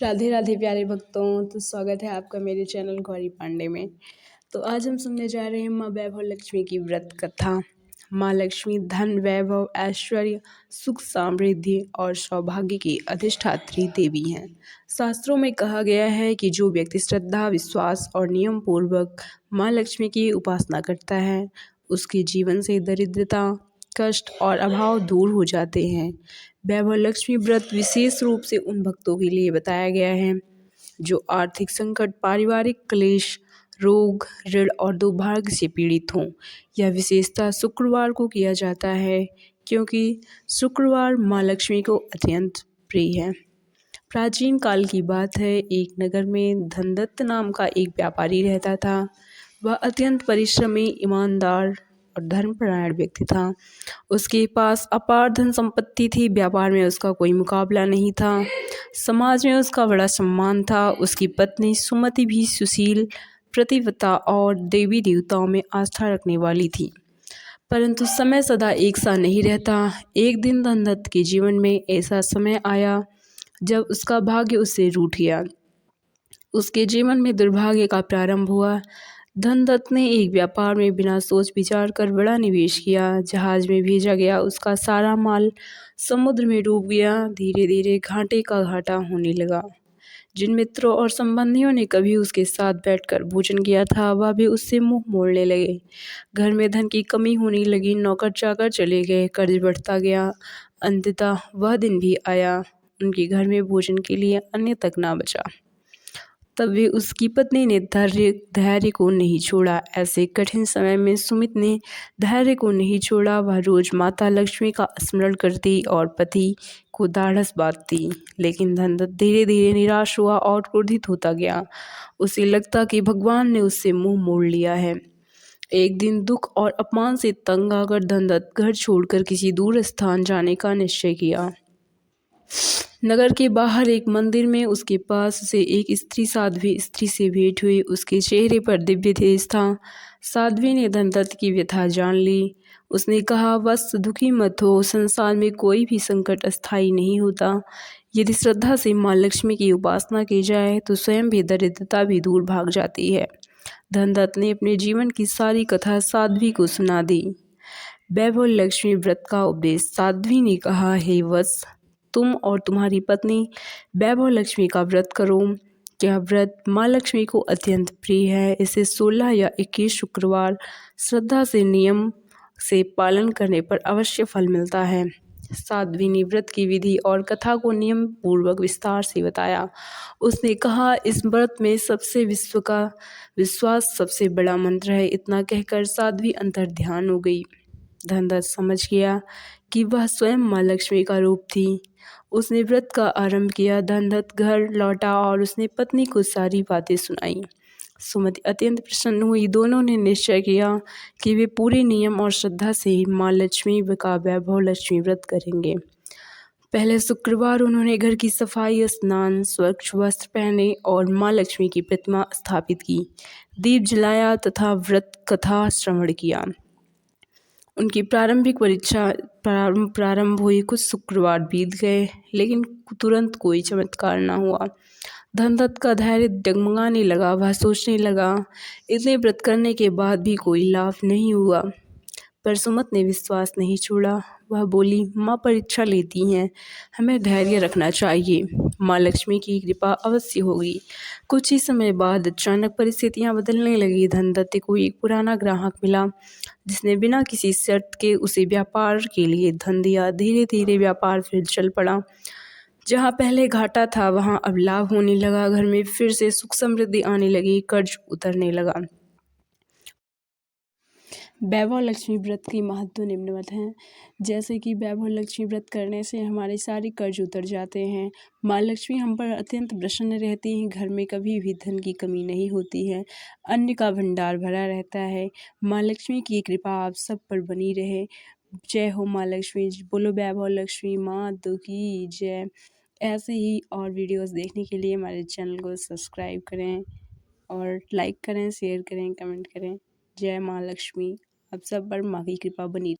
राधे राधे प्यारे भक्तों। तो स्वागत है आपका मेरे चैनल गौरी पांडे में। तो आज हम सुनने जा रहे हैं माँ वैभव लक्ष्मी की व्रत कथा। माँ लक्ष्मी धन, वैभव, ऐश्वर्य, सुख, समृद्धि और सौभाग्य की अधिष्ठात्री देवी हैं। शास्त्रों में कहा गया है कि जो व्यक्ति श्रद्धा, विश्वास और नियम पूर्वक माँ लक्ष्मी की उपासना करता है, उसके जीवन से दरिद्रता, कष्ट और अभाव दूर हो जाते हैं। वैभव लक्ष्मी व्रत विशेष रूप से उन भक्तों के लिए बताया गया है जो आर्थिक संकट, पारिवारिक क्लेश, रोग, ऋण और दुर्भाग्य से पीड़ित हों। यह विशेषता शुक्रवार को किया जाता है क्योंकि शुक्रवार माँ लक्ष्मी को अत्यंत प्रिय है। प्राचीन काल की बात है, एक नगर में धनदत्त नाम का एक व्यापारी रहता था। वह अत्यंत परिश्रमी, ईमानदार और धर्मपरायण व्यक्ति था। उसके पास अपार धन संपत्ति थी, व्यापार में उसका कोई मुकाबला नहीं था। समाज में उसका बड़ा सम्मान था। उसकी पत्नी सुमति भी सुशील, प्रतिव्रता और देवी देवताओं में आस्था रखने वाली थी। परंतु समय सदा एक सा नहीं रहता। एक दिन धनदत्त के जीवन में ऐसा समय आया जब उसका भाग्य उससे रूठ गया। उसके जीवन में दुर्भाग्य का प्रारंभ हुआ। धनदत्त ने एक व्यापार में बिना सोच विचार कर बड़ा निवेश किया। जहाज में भेजा गया उसका सारा माल समुद्र में डूब गया। धीरे धीरे घाटे का घाटा होने लगा। जिन मित्रों और संबंधियों ने कभी उसके साथ बैठकर भोजन किया था, वह भी उससे मुंह मोड़ने लगे। घर में धन की कमी होने लगी। नौकर चाकर चले गए, कर्ज बढ़ता गया। अंततः वह दिन भी आया, उनके घर में भोजन के लिए अन्न तक ना बचा। तब भी उसकी पत्नी ने धैर्य को नहीं छोड़ा। ऐसे कठिन समय में सुमित ने धैर्य को नहीं छोड़ा। वह रोज माता लक्ष्मी का स्मरण करती और पति को ढाढ़स बांधती। लेकिन धनदत्त धीरे धीरे निराश हुआ और क्रोधित होता गया। उसे लगता कि भगवान ने उससे मुंह मोड़ लिया है। एक दिन दुख और अपमान से तंग आकर धनदत्त घर छोड़कर किसी दूर स्थान जाने का निश्चय किया। नगर के बाहर एक मंदिर में उसके पास से एक साध्वी स्त्री से भेंट हुई। उसके चेहरे पर दिव्य तेज था। साध्वी ने धनदत्त की व्यथा जान ली। उसने कहा, बस दुखी मत हो, संसार में कोई भी संकट अस्थायी नहीं होता। यदि श्रद्धा से माँ लक्ष्मी की उपासना की जाए तो स्वयं भी दरिद्रता भी दूर भाग जाती है। धनदत्त ने अपने जीवन की सारी कथा साध्वी को सुना दी। वैभव लक्ष्मी व्रत का उपदेश। साध्वी ने कहा, हे वत्स, तुम और तुम्हारी पत्नी वैभव लक्ष्मी का व्रत करो। यह व्रत माँ लक्ष्मी को अत्यंत प्रिय है। इसे 16 या 21 शुक्रवार श्रद्धा से नियम से पालन करने पर अवश्य फल मिलता है। साध्वी ने व्रत की विधि और कथा को नियम पूर्वक विस्तार से बताया। उसने कहा, इस व्रत में सबसे विश्व का विश्वास सबसे बड़ा मंत्र है। इतना कहकर साध्वी अंतर ध्यान हो गई। धनदत्त समझ गया कि वह स्वयं माँ लक्ष्मी का रूप थी। उसने व्रत का आरंभ किया। धनदत्त घर लौटा और उसने पत्नी को सारी बातें सुनाई। सुमति अत्यंत प्रसन्न हुई। दोनों ने निश्चय किया कि वे पूरे नियम और श्रद्धा से माँ लक्ष्मी का वैभव लक्ष्मी व्रत करेंगे। पहले शुक्रवार उन्होंने घर की सफाई, स्नान, स्वच्छ वस्त्र पहने और माँ लक्ष्मी की प्रतिमा स्थापित की, दीप जलाया तथा व्रत कथा श्रवण किया। उनकी प्रारंभिक परीक्षा प्रारंभ हुई। कुछ शुक्रवार बीत गए लेकिन तुरंत कोई चमत्कार न हुआ। धनदत्त का धैर्य डगमगाने लगा। वह सोचने लगा, इतने व्रत करने के बाद भी कोई लाभ नहीं हुआ। पर सुमत ने विश्वास नहीं छोड़ा। वह बोली, माँ परीक्षा लेती हैं, हमें धैर्य रखना चाहिए। माँ लक्ष्मी की कृपा अवश्य होगी। कुछ ही समय बाद अचानक परिस्थितियाँ बदलने लगी। धनदत्त को एक पुराना ग्राहक मिला जिसने बिना किसी शर्त के उसे व्यापार के लिए धन दिया। धीरे धीरे व्यापार फिर चल पड़ा। जहाँ पहले घाटा था वहाँ अब लाभ होने लगा। घर में फिर से सुख समृद्धि आने लगी। कर्ज उतरने लगा। वैभव लक्ष्मी व्रत की महत्व निम्नवत हैं। जैसे कि वैभव लक्ष्मी व्रत करने से हमारे सारे कर्ज उतर जाते हैं। माँ लक्ष्मी हम पर अत्यंत प्रसन्न रहती हैं। घर में कभी भी धन की कमी नहीं होती है। अन्न का भंडार भरा रहता है। माँ लक्ष्मी की कृपा आप सब पर बनी रहे। जय हो माँ लक्ष्मी। बोलो वैभव लक्ष्मी माता की जय। ऐसे ही और वीडियोस देखने के लिए हमारे चैनल को सब्सक्राइब करें और लाइक करें, शेयर करें, कमेंट करें। जय माँ लक्ष्मी। आप सब पर माँ की कृपा बनी।